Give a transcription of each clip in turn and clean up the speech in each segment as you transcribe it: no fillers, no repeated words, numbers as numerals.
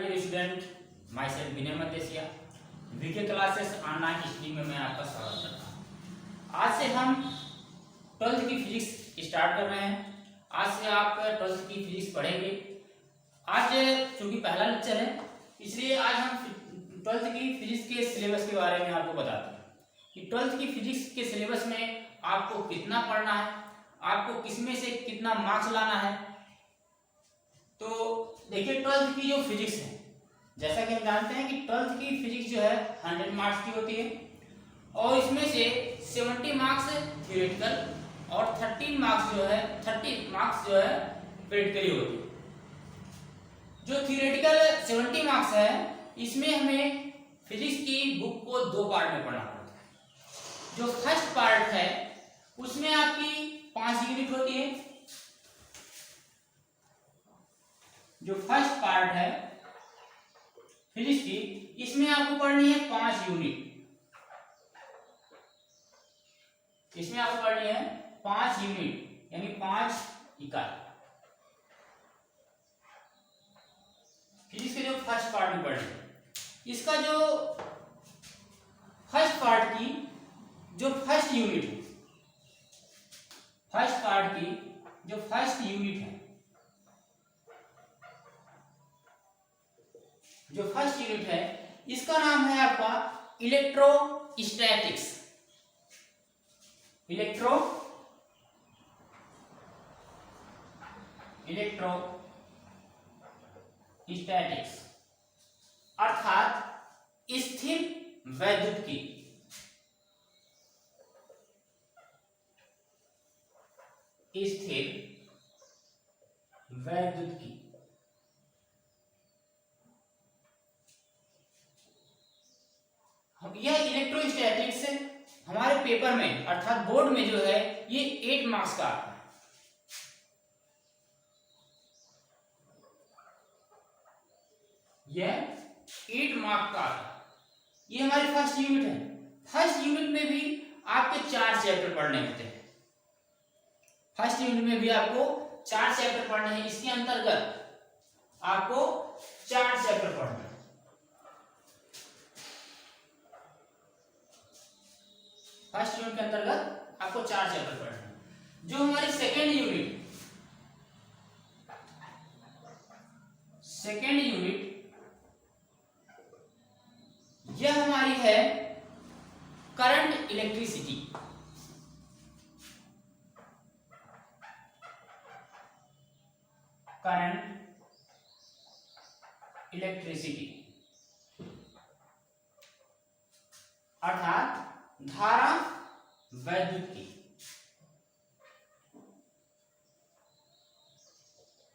Dear student, myself Vinay Madesia, VK classes online stream में मैं आपका स्वागत करता हूँ। आज से हम 12th की फिजिक्स स्टार्ट कर रहे हैं। आज से आप 12th की फिजिक्स पढ़ेंगे। आज चूंकि पहला लेक्चर है, इसलिए आज हम 12th की फिजिक्स के सिलेबस के बारे में आपको बताते हैं कि 12th की फिजिक्स के सिलेबस में आपको कितना पढ़ना है, आपको किसमें से कितना मार्क्स लाना है। तो देखिए, 12th की जो फिजिक्स है, जैसा कि हम जानते हैं कि 12th की फिजिक्स जो है 100 मार्क्स की होती है और इसमें से 70 मार्क्स थ्योरेटिकल और 30 मार्क्स जो है प्रैक्टिकली होती है। जो थ्योरेटिकल 70 मार्क्स है, इसमें हमें फिजिक्स की बुक को दो पार्ट में पढ़ना पड़ता है। जो फर्स्ट पार्ट है उसमें आपकी 5 यूनिट होती है। जो फर्स्ट पार्ट है फिजिक्स की, इसमें आपको पढ़नी है 5 यूनिट। इसमें आपको पढ़नी है 5 यूनिट यानी 5 इकाई। फिजिक्स के जो फर्स्ट पार्ट में पढ़नी है, इसका जो फर्स्ट पार्ट की जो फर्स्ट यूनिट है, फर्स्ट पार्ट की जो फर्स्ट यूनिट है, जो फर्स्ट यूनिट है, इसका नाम है आपका इलेक्ट्रोस्टैटिक्स। इलेक्ट्रोस्टैटिक्स अर्थात स्थिर वैद्युतिकी। स्थिर वैद्युतिकी यह इलेक्ट्रोस्टैटिक्स हमारे पेपर में अर्थात बोर्ड में जो है ये 8 मार्क्स का आता है। यह 8 मार्क्स का आता है। ये हमारी फर्स्ट यूनिट है। फर्स्ट यूनिट में भी आपके 4 चैप्टर पढ़ने होते हैं। फर्स्ट यूनिट में भी आपको 4 चैप्टर पढ़ने हैं। इसके अंतर्गत आपको 4 चैप्टर पढ़ने हैं। फर्स्ट यूनिट के अंतर्गत आपको 4 चैप्टर पढ़ने हैं। जो हमारी सेकेंड यूनिट यह हमारी है करंट इलेक्ट्रिसिटी। करंट इलेक्ट्रिसिटी अर्थात धारा वैद्युतिकी।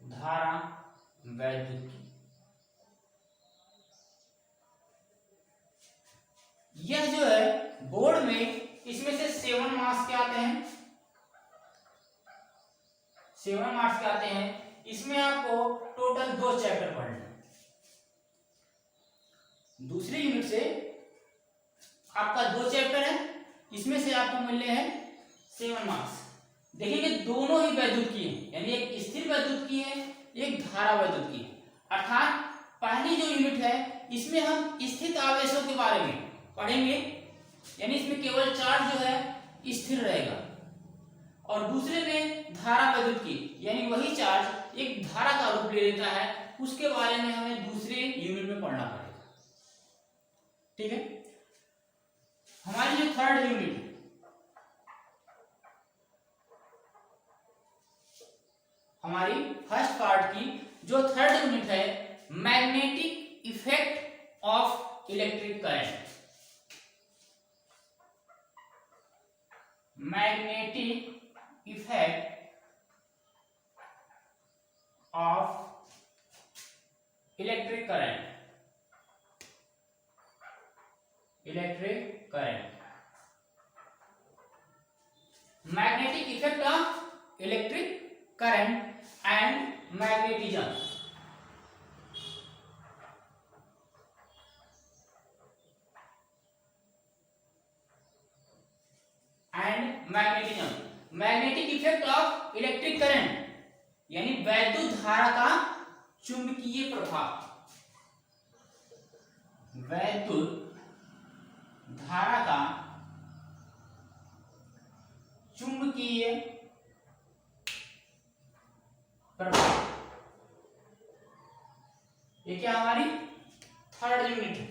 धारा वैद्युतिकी यह जो है बोर्ड में, इसमें से 7 मार्क्स के आते हैं। 7 मार्क्स के आते हैं। इसमें आपको टोटल 2 चैप्टर पढ़ने हैं। दूसरी यूनिट से आपका 2 चैप्टर है, इसमें से आपको मिलने हैं 7 मार्क्स। देखिए, दोनों ही वैद्युतिकी है, यानी एक स्थिर वैद्युतिकी है, एक धारा वैद्युतिकी है। अर्थात पहली जो यूनिट है इसमें हम स्थित आवेशों के बारे में पढ़ेंगे, यानी इसमें केवल चार्ज जो है स्थिर रहेगा, और दूसरे में धारा वैद्युतिकी यानी वही चार्ज एक धारा का रूप ले लेता है। उसके बारे में हमें दूसरे यूनिट में पढ़ना पड़ेगा। ठीक है। हमारी जो थर्ड यूनिट है, हमारी फर्स्ट पार्ट की जो थर्ड यूनिट है, magnetic effect of electric current. Magnetic effect of electric current. Magnetic effect of electric current and magnetism. Magnetic effect of electric current यानी वैद्युत धारा का चुंबकीय प्रभाव। वैद्युत धारा का चुंबकीय प्रभाव। ये क्या हमारी थर्ड यूनिट है,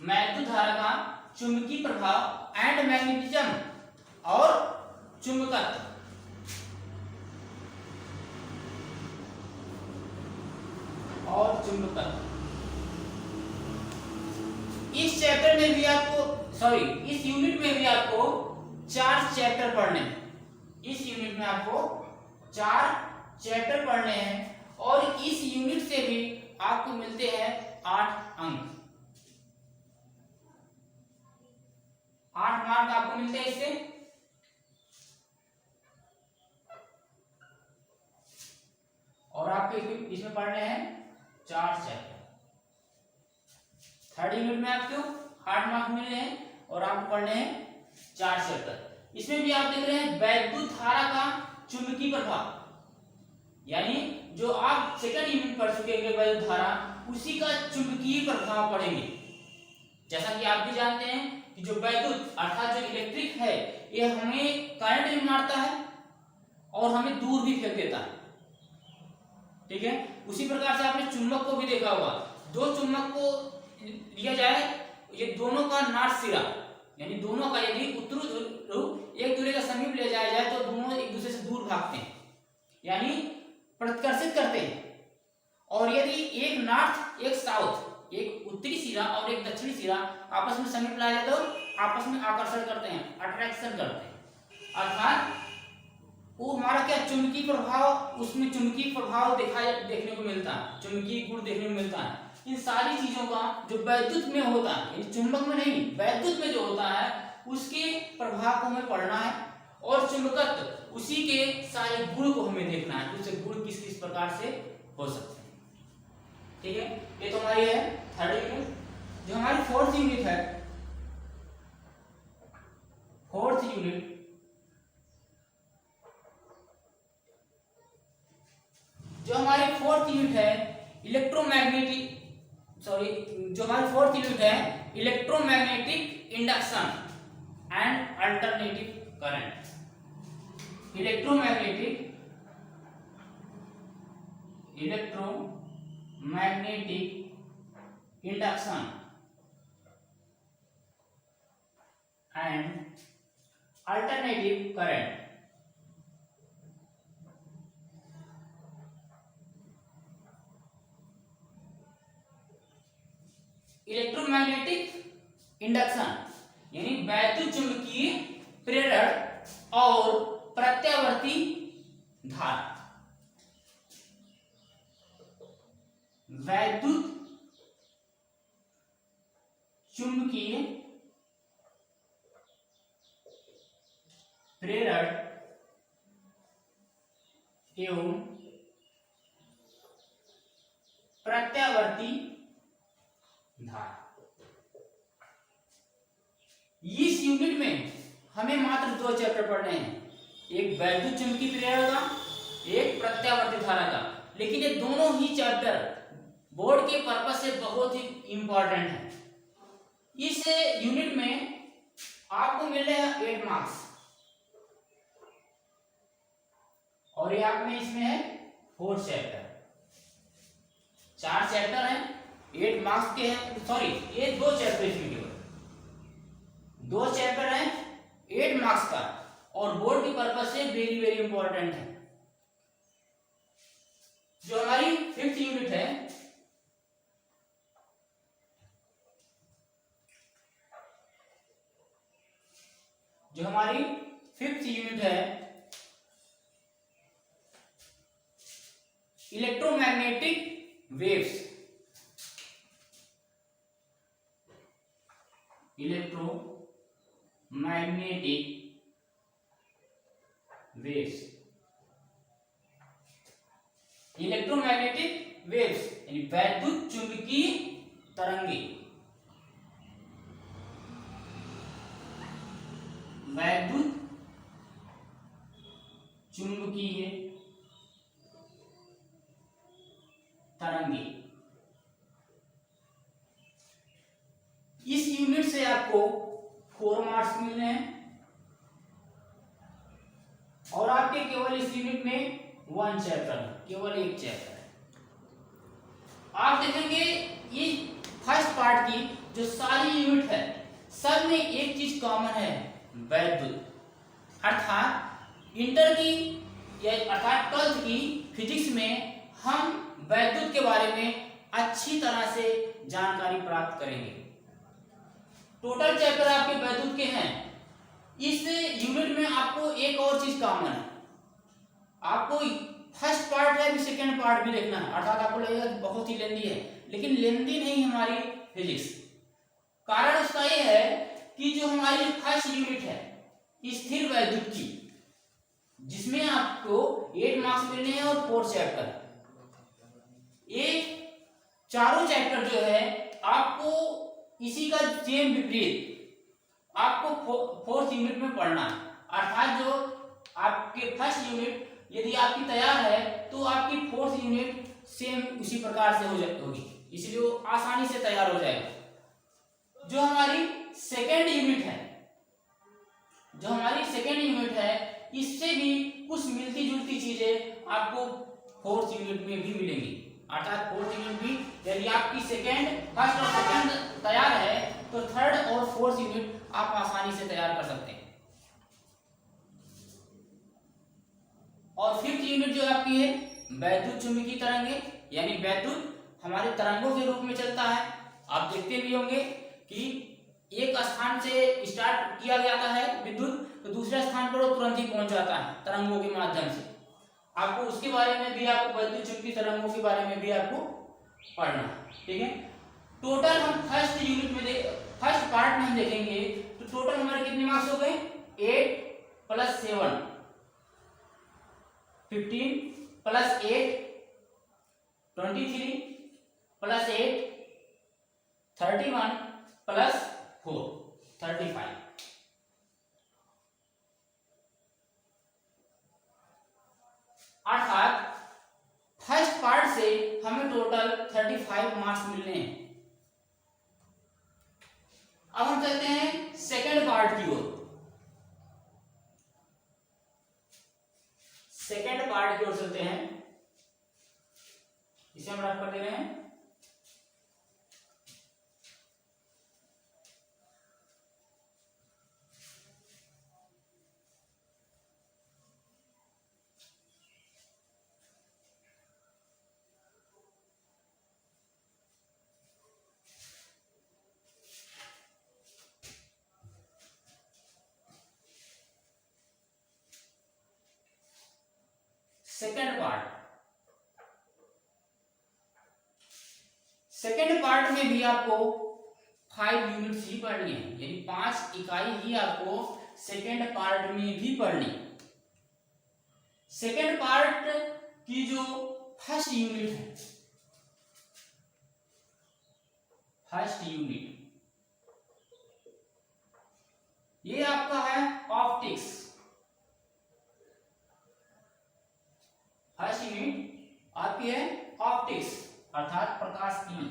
वैद्युत धारा का चुंबकीय प्रभाव एंड मैग्नेटिज्म और चुंबकत्व। इस चैप्टर में भी आपको इस यूनिट में भी आपको 4 चैप्टर पढ़ने हैं। इस यूनिट में आपको 4 चैप्टर पढ़ने हैं और इस यूनिट से भी आपको मिलते हैं 8 अंक। 8 मार्क आपको मिलते हैं इससे। और आपको इसमें पढ़ने हैं 4 चैप्टर। थर्ड यूनिट में आपको 8 मार्क मिले हैं और आपको पढ़ने हैं 4 चैप्टर। इसमें भी आप देख रहे हैं वैद्युत धारा का चुंबकीय प्रभाव, यानी जो आप सेकंड यूनिट पढ़ चुके हैं वैद्युत धारा, उसी का चुंबकीय प्रभाव पढ़ेंगे। जैसा कि आप भी जानते हैं कि जो वैद्युत अर्थात जो इलेक्ट्रिक है, ये हमें करंट भी मारता है और हमें दूर भी फेंक देता है। ठीक है, उसी प्रकार से आपने चुंबक को भी देखा होगा। दो चुंबक को लिया जाए, ये दोनों का नार्थ सिरा यानी दोनों का यदि उत्तरी ध्रुव एक दूसरे का समीप ले जाया जाए तो दोनों एक दूसरे से दूर भागते हैं, यानी प्रतिकर्षित करते हैं। और यदि एक नॉर्थ एक साउथ, एक उत्तरी सिरा और एक दक्षिणी सिरा आपस में समीप लाया जाए तो आपस में आकर्षण करते हैं, अट्रैक्शन करते हैं। अर्थात वो हमारा क्या चुंबकीय प्रभाव, उसमें चुंबकीय प्रभाव देखने को मिलता है, चुंबकीय गुण देखने को मिलता है। इन सारी चीजों का जो वैद्युत में होता है, चुंबक में नहीं, वैद्युत में जो होता है उसके प्रभाव को हमें पढ़ना है और चुंबकत्व उसी के सारे गुण को हमें देखना है, उससे गुण किस किस प्रकार से हो सकते हैं। ठीक है, ये तो हमारी है थर्ड यूनिट। जो हमारी फोर्थ यूनिट है, फोर्थ यूनिट जो हमारी फोर्थ यूनिट है इलेक्ट्रोमैग्नेटिक जो हमारी फोर्थ यूनिट है electromagnetic induction and alternative current. Electromagnetic induction and alternative current. Electromagnetic induction यानी वैद्युत चुंबकीय प्रेरण और प्रत्यावर्ती धारा। वैद्युत चुंबकीय प्रेरण एवं प्रत्यावर्ती धारा। इस यूनिट में हमें मात्र 2 चैप्टर पढ़ने हैं, एक वैद्युत चुंबकीय प्रेरण का, एक प्रत्यावर्ती धारा का। लेकिन ये दोनों ही चैप्टर बोर्ड के पर्पस से बहुत ही इंपॉर्टेंट है। इस यूनिट में आपको मिल रहे हैं 8 मार्क्स और ये आप में इसमें है 4 चैप्टर। 4 चैप्टर हैं, 8 मार्क्स के हैं। ये 2 चैप्टर इसमें केवल 2 चैप्टर हैं 8 मार्क्स का और बोर्ड के पर्पस से वेरी वेरी इंपॉर्टेंट है। जो हमारी 5th यूनिट है, जो हमारी 5th यूनिट है electromagnetic waves. Electromagnetic waves, electromagnetic waves यानी वैद्युत चुंबकीय तरंगे। वैद्युत चुंबकीय तरंगे आपको 4 मार्क्स मिलने हैं और आपके केवल इस यूनिट में 1 चैप्टर, केवल एक चैप्टर है। आप देखेंगे ये फर्स्ट पार्ट की जो सारी यूनिट है सब में एक चीज कॉमन है, वैद्युत। अर्थात इंटर की या अर्थात 12th की फिजिक्स में हम वैद्युत के बारे में अच्छी तरह से जानकारी प्राप्त करेंगे। टोटल चैप्टर आपके वैद्युत के हैं। इस यूनिट में आपको एक और चीज कॉमन है, आपको फर्स्ट पार्ट है भी सेकेंड पार्ट भी देखना है। अर्थात आपको लगेगा कि बहुत ही लेंदी है, लेकिन लेंदी नहीं हमारी फिजिक्स। कारण उसका ये है कि जो हमारी फर्स्ट यूनिट है स्थिर वैद्युत की, जिसमें आपको 8 मार्क्स मिलने हैं और 4 चैप्टर, ये चारों चैप्टर जो है आपको इसी का सेम विपरीत आपको 4th यूनिट में पढ़ना है। अर्थात जो आपके फर्स्ट यूनिट यदि आपकी तैयार है तो आपकी 4th यूनिट सेम उसी प्रकार से होगी, इसलिए वो आसानी से तैयार हो जाएगा। जो हमारी सेकेंड यूनिट है, इससे भी कुछ मिलती जुलती चीजें आपको 4th यूनिट में भी मिलेंगी। अर्थात 4th यूनिट भी यदि आपकी फर्स्ट और सेकेंड तैयार है तो 3rd और 4th यूनिट आप आसानी से तैयार कर सकते हैं। और 5th यूनिट जो आपकी है वैद्युत चुंबकीय तरंगे, यानी वैद्युत हमारे तरंगों के रूप में चलता है। आप देखते भी होंगे कि एक स्थान से स्टार्ट किया जाता है विद्युत, तो दूसरे स्थान पर वो तुरंत ही पहुंच जाता है तरंगों के माध्यम से। आपको उसके बारे में भी, आपको वैद्युत चुंबकीय तरंगों के बारे में भी आपको पढ़ना है। ठीक है, टोटल हम फर्स्ट पार्ट में हम देखेंगे तो टोटल हमारे कितने मार्क्स हो गए? 8 + 7 15 + 8 23 + 8 31 + 4 35। अर्थात फर्स्ट पार्ट से हमें टोटल 35 मार्क्स मिलने हैं। अब हम चलते हैं सेकंड पार्ट की ओर। सेकंड पार्ट की ओर चलते हैं, इसे हम रख कर दे रहे हैं। सेकंड पार्ट में भी आपको 5 यूनिट्स ही पढ़नी है, यानी 5 इकाई ही आपको सेकंड पार्ट में भी पढ़नी। सेकंड पार्ट की जो फर्स्ट यूनिट है, फर्स्ट यूनिट ये आपका है ऑप्टिक्स। फर्स्ट यूनिट आपकी है ऑप्टिक्स अर्थात प्रकाश की।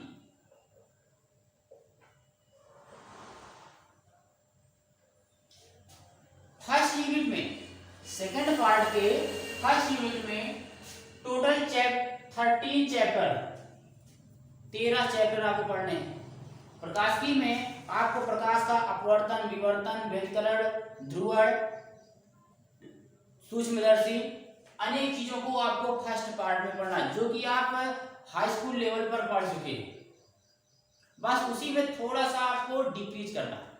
फर्स्ट यूनिट में, सेकंड पार्ट के फर्स्ट यूनिट में टोटल 13 चैप्टर, 13 चैप्टर आपको पढ़ने हैं। प्रकाशिकी में आपको प्रकाश का अपवर्तन, विवर्तन, व्यतिकरण, ध्रुवण, सूक्ष्मदर्शी, अनेक चीजों को आपको फर्स्ट पार्ट में पढ़ना है, जो कि आप हाई स्कूल लेवल पर पढ़ चुके हैं। बस उसी में थोड़ा सा आपको डिक्रीज करना है,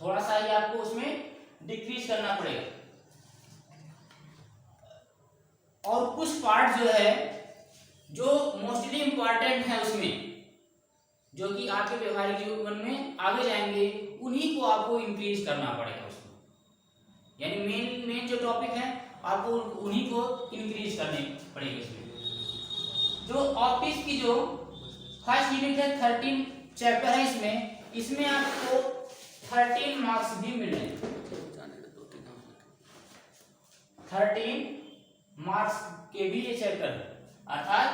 थोड़ा सा ही आपको उसमें डिक्रीज करना पड़ेगा। और कुछ पार्ट जो है जो मोस्टली इंपॉर्टेंट है उसमें, जो कि आपके व्यवहारिक जीवन में आगे जाएंगे, उन्हीं को आपको इंक्रीज करना पड़ेगा उसमें। यानी मेन जो टॉपिक है आपको उन्हीं को इंक्रीज करने पड़ेगा इसमें। जो ऑप्टिक्स की जो फर्स्ट यूनिट है 13 चैप्टर है, इसमें आपको 13 मार्क्स भी मिले, 13 मार्क्स के भी ये चैप्टर है। अर्थात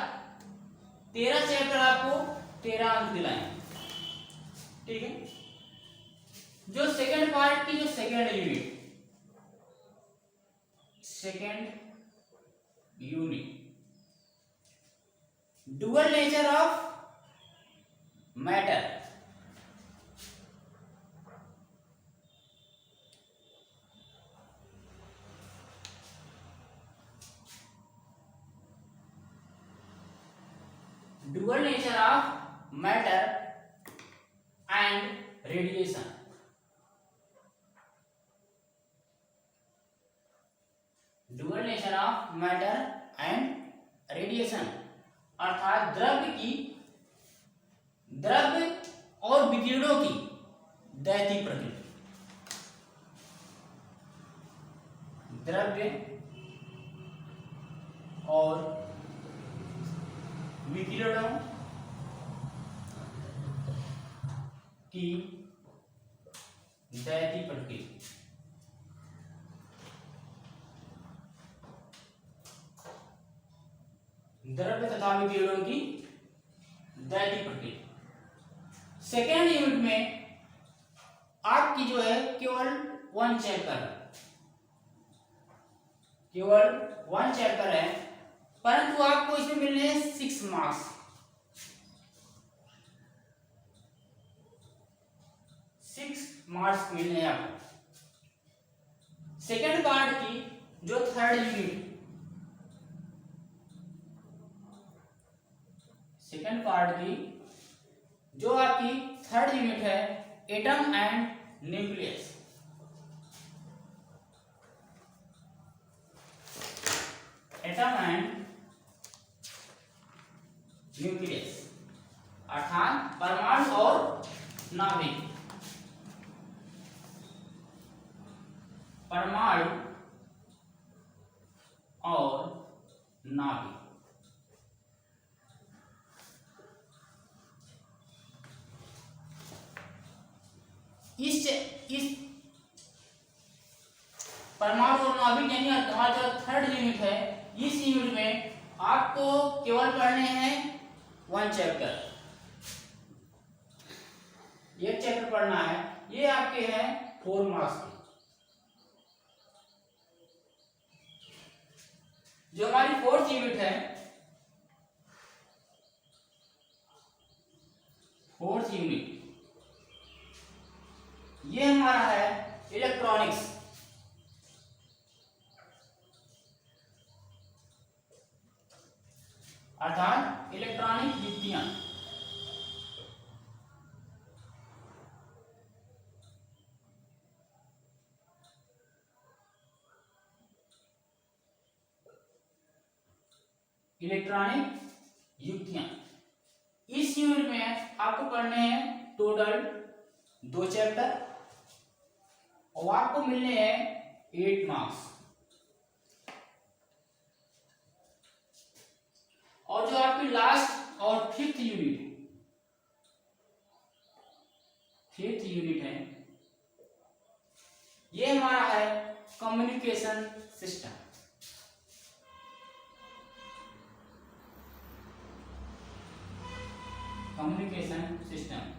13 चैप्टर आपको 13 अंक दिलाएं। ठीक है, जो सेकेंड पार्ट की जो second unit dual nature of matter, dual nature of matter and radiation, dual nature of matter and radiation अर्थात द्रव्य और विकिरणों की दैहिक प्रकृति, द्रव्य और विकिरणों की दैहिक प्रकृति। द्रव्य तथा विकिरणों की दैहिक प्रकृति। सेकेंड यूनिट में आपकी जो है केवल वन चैप्टर है, परंतु आपको इसमें मिलने हैं 6 मार्क्स। 6 मार्क्स मिलने हैं आपको। सेकेंड पार्ट की जो थर्ड यूनिट, सेकेंड पार्ट की जो आपकी थर्ड यूनिट है atom and nucleus, atom and nucleus अर्थात परमाणु और नाभिक, परमाणु और नाभिक। इस परमाणु और नाभिक यानी हमारा जो थर्ड यूनिट है, इस यूनिट में आपको केवल पढ़ने हैं 1 चैप्टर, एक चैप्टर पढ़ना है। ये आपके हैं 4 मार्क्स के। जो हमारी फोर्थ यूनिट है, फोर्थ यूनिट ये हमारा है इलेक्ट्रॉनिक्स, अर्थात इलेक्ट्रॉनिक युक्तियां। इलेक्ट्रॉनिक युक्तियां इस यूनिट में आपको पढ़ने हैं टोटल 2 चैप्टर और आपको मिलने हैं 8 मार्क्स। और जो आपकी लास्ट और फिफ्थ यूनिट है, ये हमारा है कम्युनिकेशन सिस्टम, कम्युनिकेशन सिस्टम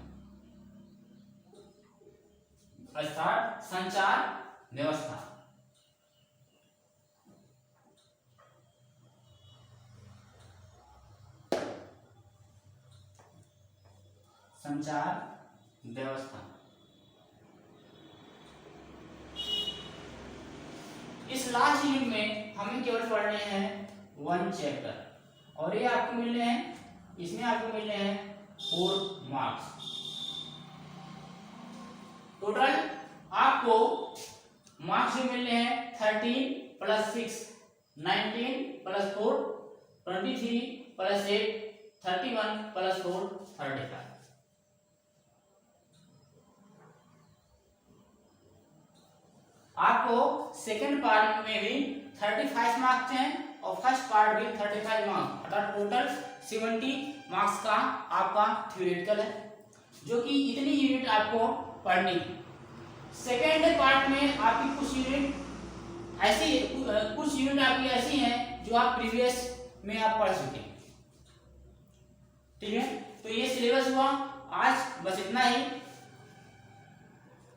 अर्थात संचार व्यवस्था। संचार व्यवस्था इस लास्ट यूनिट में हमें केवल पढ़ने हैं 1 चैप्टर और ये आपको मिलने हैं, इसमें आपको मिलने हैं 4 मार्क्स। टोटल आपको मार्क्स जो मिलने हैं 13 + 6 19 + 4 23 + 8 31 + 4 35। आपको सेकेंड पार्ट में भी 35 मार्क्स हैं और फर्स्ट पार्ट भी 35 मार्क्स, अर्थात टोटल 70 मार्क्स का आपका थ्योरेटिकल है, जो कि इतनी यूनिट आपको पढ़नी है। सेकेंड पार्ट में आपकी कुछ यूनिट आपकी ऐसी हैं जो आप प्रीवियस में आप पढ़ चुके हैं। ठीक है, तो ये सिलेबस हुआ आज, बस इतना ही।